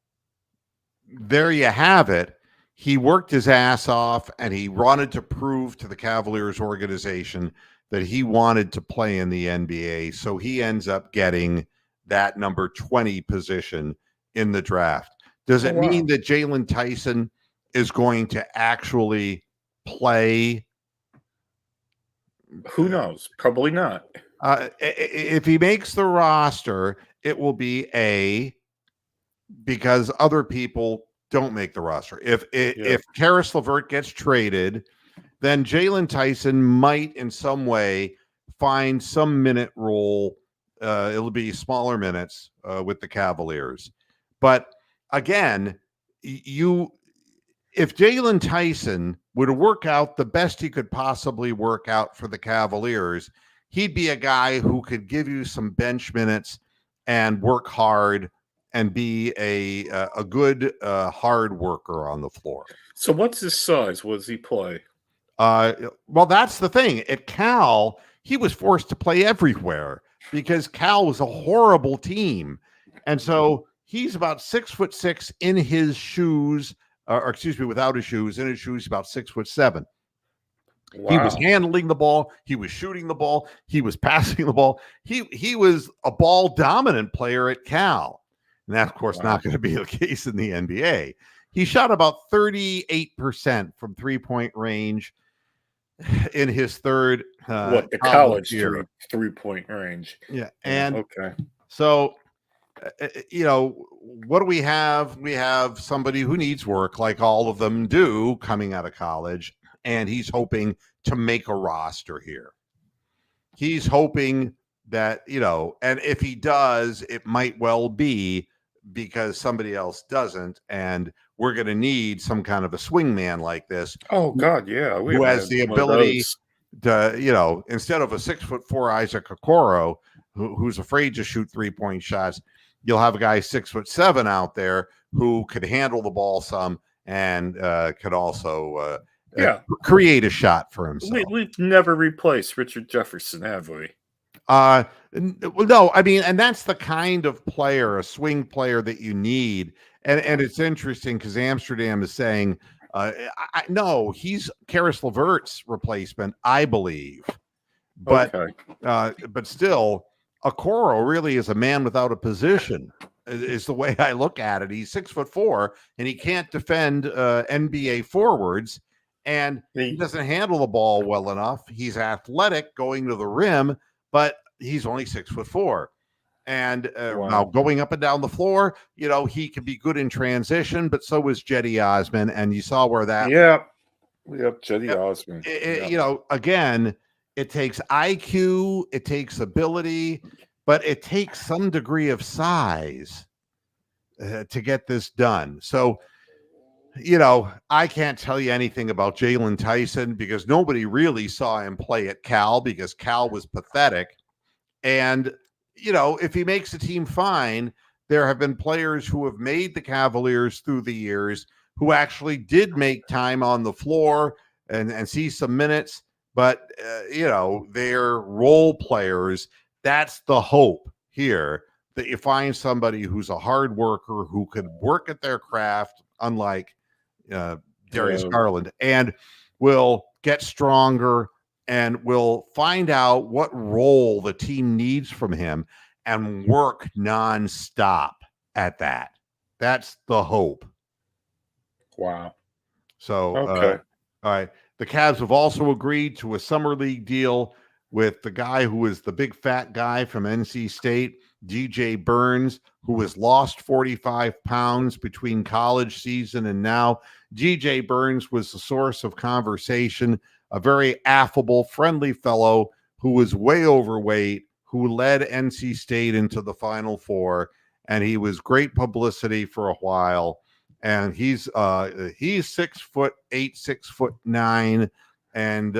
there you have it. He worked his ass off and he wanted to prove to the Cavaliers organization that he wanted to play in the NBA. So he ends up getting that number 20 position in the draft. Does it mean that Jalen Tyson is going to actually play? Who knows? Probably not. If he makes the roster, it will be because other people don't make the roster. If Karis LeVert gets traded, then Jalen Tyson might in some way find some minute role. It'll be smaller minutes with the Cavaliers. But again, if Jalen Tyson would work out the best he could possibly work out for the Cavaliers, he'd be a guy who could give you some bench minutes and work hard and be a good hard worker on the floor. So what's his size? What does he play? Well, that's the thing. At Cal, he was forced to play everywhere because Cal was a horrible team. And so he's about 6'6" in his shoes, or excuse me, without his shoes. In his shoes, about 6'7". Wow. He was handling the ball. He was shooting the ball. He was passing the ball. He was a ball dominant player at Cal. And that's, of course, not going to be the case in the NBA. He shot about 38% from 3-point range in his third the college three-point range. Yeah. And so what do we have? We have somebody who needs work, like all of them do, coming out of college, and he's hoping to make a roster here. He's hoping that, and if he does, it might well be because somebody else doesn't, and we're going to need some kind of a swingman like this. Oh God, yeah, who has the ability to, instead of a 6'4" Isaac Okoro who's afraid to shoot 3-point shots, you'll have a guy 6'7" out there who could handle the ball some and could also create a shot for himself. We've never replaced Richard Jefferson, have we? No, I mean, and that's the kind of player, a swing player that you need. And it's interesting because Amsterdam is saying, no, he's Karis LeVert's replacement, I believe. But but still, Okoro really is a man without a position, is the way I look at it. He's 6'4", and he can't defend NBA forwards, and he doesn't handle the ball well enough. He's athletic going to the rim, but he's only 6'4". And now going up and down the floor, he can be good in transition, but so is Cedi Osman. And you saw where that. Yep, Cedi Osman. Again, it takes IQ, it takes ability, but it takes some degree of size to get this done. So, I can't tell you anything about Jalen Tyson because nobody really saw him play at Cal because Cal was pathetic. And, if he makes the team, fine. There have been players who have made the Cavaliers through the years who actually did make time on the floor and see some minutes. But, they're role players. That's the hope here, that you find somebody who's a hard worker who could work at their craft, unlike Darius Garland, and will get stronger and will find out what role the team needs from him and work nonstop at that. That's the hope. Wow. So, all right. The Cavs have also agreed to a summer league deal with the guy who is the big fat guy from NC State, DJ Burns, who has lost 45 pounds between college season and now. DJ Burns was the source of conversation, a very affable, friendly fellow who was way overweight, who led NC State into the Final Four, and he was great publicity for a while. And he's 6'8", 6'9", and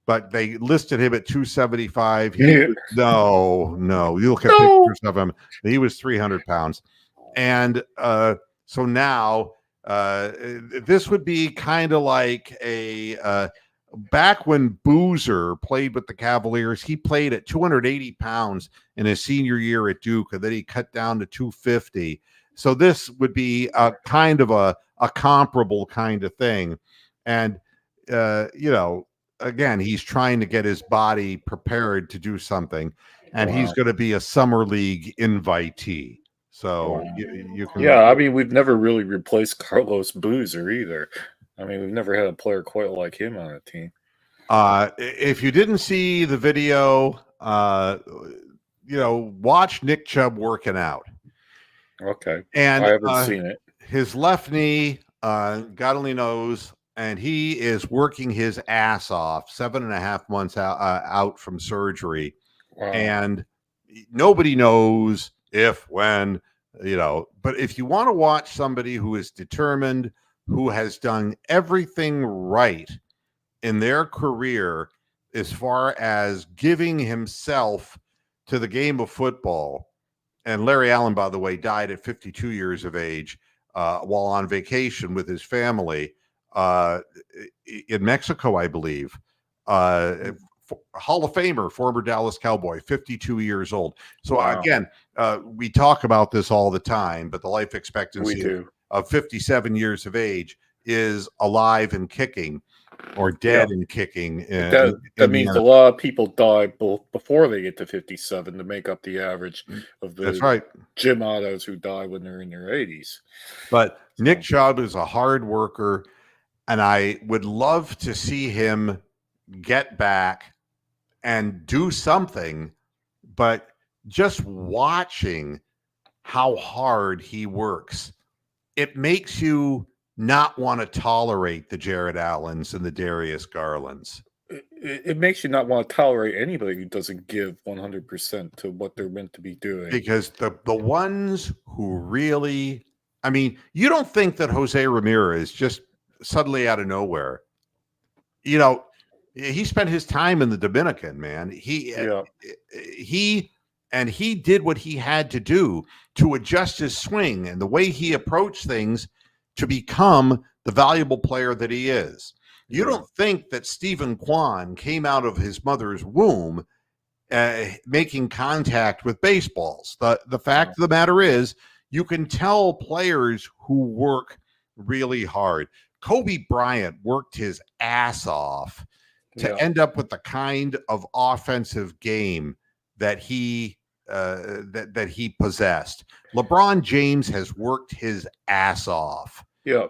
but they listed him at 275. Yeah. No. You look at No. pictures of him. He was 300 pounds. And so now this would be kind of like a back when Boozer played with the Cavaliers, he played at 280 pounds in his senior year at Duke, and then he cut down to 250. So this would be a kind of a comparable kind of thing. And, again, he's trying to get his body prepared to do something, and he's going to be a summer league invitee. So you can. Yeah, I mean, we've never really replaced Carlos Boozer either. I mean, we've never had a player quite like him on a team. If you didn't see the video, watch Nick Chubb working out. Okay. And I haven't seen it. His left knee, God only knows, and he is working his ass off, 7.5 months out from surgery. Wow. And nobody knows if, when, but if you want to watch somebody who is determined, who has done everything right in their career as far as giving himself to the game of football. And Larry Allen, by the way, died at 52 years of age while on vacation with his family in Mexico, I believe. Hall of Famer, former Dallas Cowboy, 52 years old. So again, we talk about this all the time, but the life expectancy of 57 years of age is alive and kicking, or dead and kicking. That means a lot of people die before they get to 57 to make up the average of the That's right. Jim Ottos who die when they're in their 80s. But Nick Chubb is a hard worker, and I would love to see him get back and do something, but just watching how hard he works, it makes you not want to tolerate the Jared Allens and the Darius Garlands. It makes you not want to tolerate anybody who doesn't give 100% to what they're meant to be doing. Because the ones who really, I mean, you don't think that Jose Ramirez just suddenly out of nowhere, he spent his time in the Dominican, man. He did what he had to do to adjust his swing and the way he approached things to become the valuable player that he is. You don't think that Stephen Kwan came out of his mother's womb making contact with baseballs. The fact of the matter is, you can tell players who work really hard. Kobe Bryant worked his ass off to end up with the kind of offensive game that he that he possessed. LeBron James has worked his ass off. Yeah.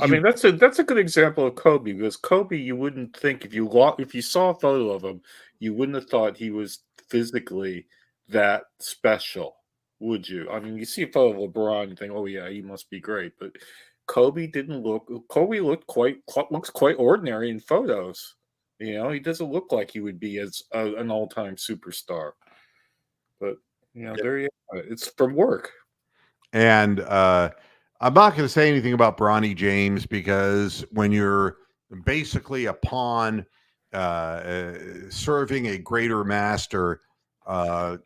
I mean, that's a good example of Kobe, because Kobe, you wouldn't think if you saw a photo of him, you wouldn't have thought he was physically that special, would you? I mean, you see a photo of LeBron and think, oh yeah, he must be great, but Kobe looks quite ordinary in photos. He doesn't look like he would be as an all-time superstar. But there you go. It's from work. And I'm not going to say anything about Bronny James, because when you're basically a pawn serving a greater master, I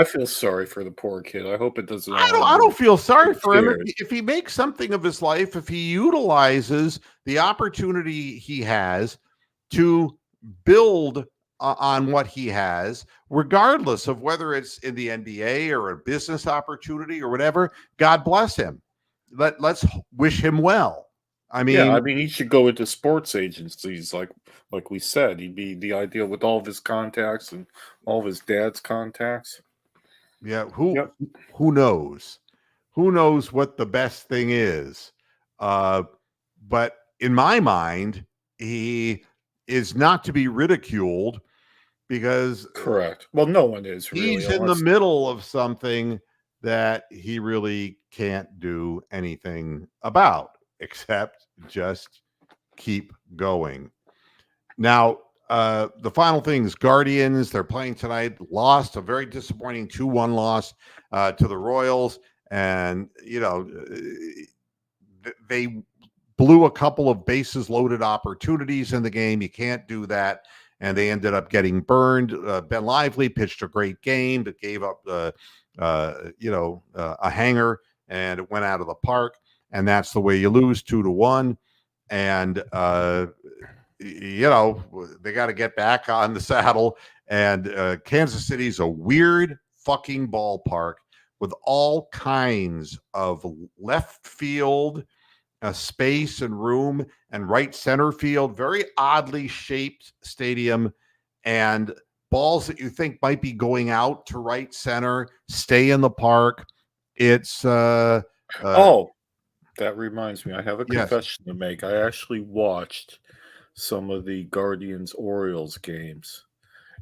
feel sorry for the poor kid. I hope it doesn't. I don't feel sorry for him. If he makes something of his life, if he utilizes the opportunity he has to build on what he has, regardless of whether it's in the NBA or a business opportunity or whatever, God bless him. Let's wish him well. I mean, he should go into sports agencies, like we said. He'd be the ideal with all of his contacts and all of his dad's contacts. Yeah, who knows? Who knows what the best thing is? But in my mind, he is not to be ridiculed, because correct. Well, no one is really. He's in the middle of something that he really can't do anything about, except just keep going. Now, the final thing is Guardians. They're playing tonight. Lost a very disappointing 2-1 loss to the Royals. And, they blew a couple of bases loaded opportunities in the game. You can't do that. and they ended up getting burned. Ben Lively pitched a great game, but gave up a hanger, and it went out of the park. And that's the way you lose 2-1. And they got to get back on the saddle. And Kansas City's a weird fucking ballpark with all kinds of left field space and room, and right center field, very oddly shaped stadium, and balls that you think might be going out to right center stay in the park. It's that reminds me, I have a confession to make. I actually watched some of the Guardians-Orioles games,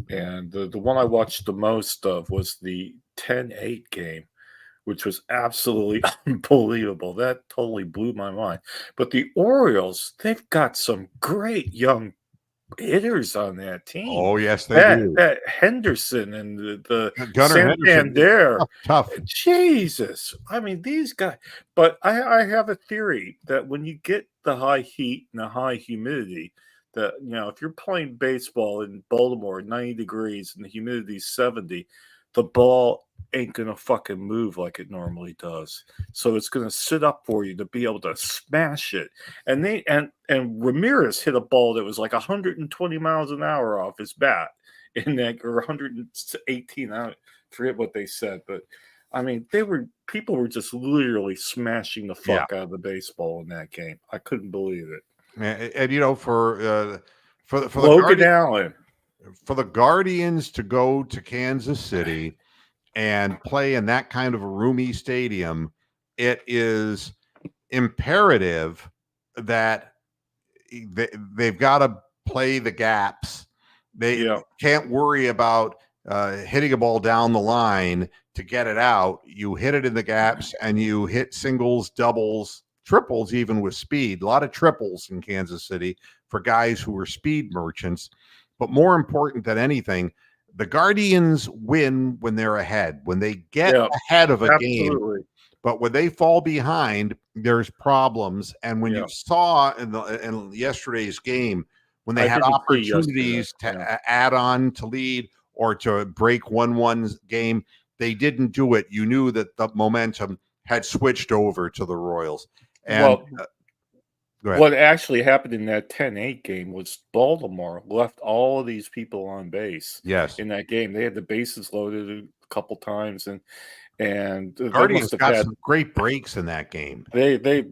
and the one I watched the most of was the 10-8 game, which was absolutely unbelievable. That totally blew my mind. But the Orioles, they've got some great young hitters on that team. Oh, yes, they do. That Henderson and the Santander. Tough. Jesus. I mean, these guys. But I have a theory that when you get the high heat and the high humidity, that, if you're playing baseball in Baltimore, 90 degrees and the humidity's 70, the ball ain't gonna fucking move like it normally does. So it's gonna sit up for you to be able to smash it. And Ramirez hit a ball that was like 120 miles an hour off his bat in that, or 118. I forget what they said, but I mean, people were just literally smashing the fuck out of the baseball in that game. I couldn't believe it. And for the Logan Allen. For the Guardians to go to Kansas City and play in that kind of a roomy stadium, it is imperative that they've got to play the gaps. They can't worry about hitting a ball down the line to get it out. You hit it in the gaps, and you hit singles, doubles, triples, even with speed. A lot of triples in Kansas City for guys who are speed merchants. But more important than anything, the Guardians win when they're ahead, when they get ahead of a game. But when they fall behind, there's problems. And when you saw in yesterday's game, when they had opportunities to add on to lead or to break 1-1 game, they didn't do it. You knew that the momentum had switched over to the Royals. And what actually happened in that 10-8 game was Baltimore left all of these people on base. Yes. In that game, they had the bases loaded a couple times, and the Guardians got some great breaks in that game. They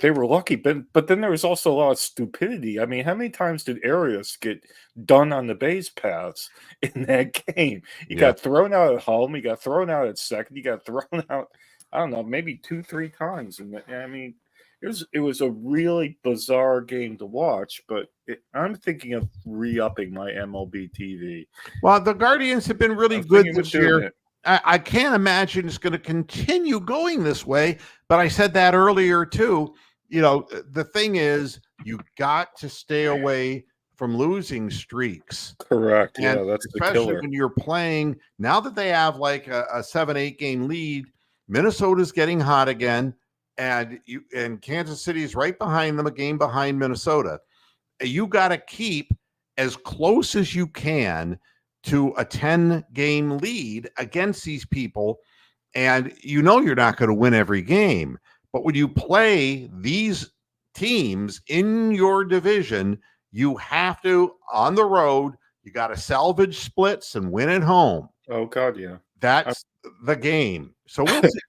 were lucky, but then there was also a lot of stupidity. I mean, how many times did Arias get done on the base paths in that game? You got thrown out at home, you got thrown out at second, you got thrown out, I don't know, maybe 2-3 times. And I mean, it was a really bizarre game to watch, but I'm thinking of re-upping my MLB TV. Well, the Guardians have been really good this year. I can't imagine it's going to continue going this way, but I said that earlier too. The thing is, you got to stay away from losing streaks. Correct. And that's especially the killer. When you're playing, now that they have like a 7-8 game lead, Minnesota's getting hot again. And Kansas City is right behind them, a game behind Minnesota. You got to keep as close as you can to a 10-game lead against these people. And you're not going to win every game. But when you play these teams in your division, you have to, on the road, you got to salvage splits and win at home. Oh, God, yeah. That's the game. So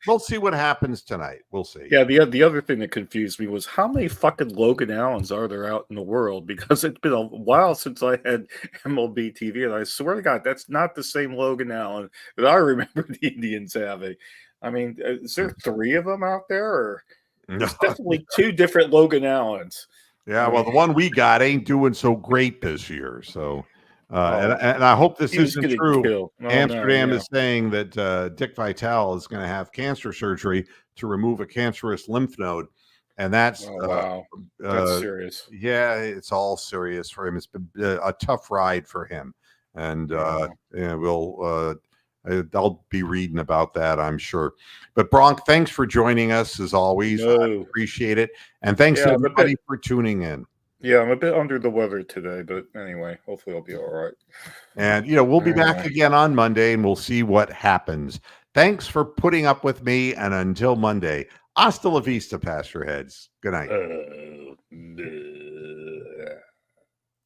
we'll see what happens tonight. We'll see. Yeah, the other thing that confused me was how many fucking Logan Allens are there out in the world? Because it's been a while since I had MLB TV, and I swear to God, that's not the same Logan Allen that I remember the Indians having. I mean, is there 3 of them out there? Or there's definitely 2 different Logan Allens. Yeah, well, the one we got ain't doing so great this year, so... and I hope this isn't true. Amsterdam is saying that Dick Vitale is going to have cancer surgery to remove a cancerous lymph node, and that's that's serious. Yeah, it's all serious for him. It's been a tough ride for him, and I'll be reading about that, I'm sure. But Bronk, thanks for joining us as always. I appreciate it, and thanks to everybody for tuning in. Yeah, I'm a bit under the weather today, but anyway, hopefully I'll be all right. And, we'll be back again on Monday and we'll see what happens. Thanks for putting up with me. And until Monday, hasta la vista, Pastor Heads. Good night.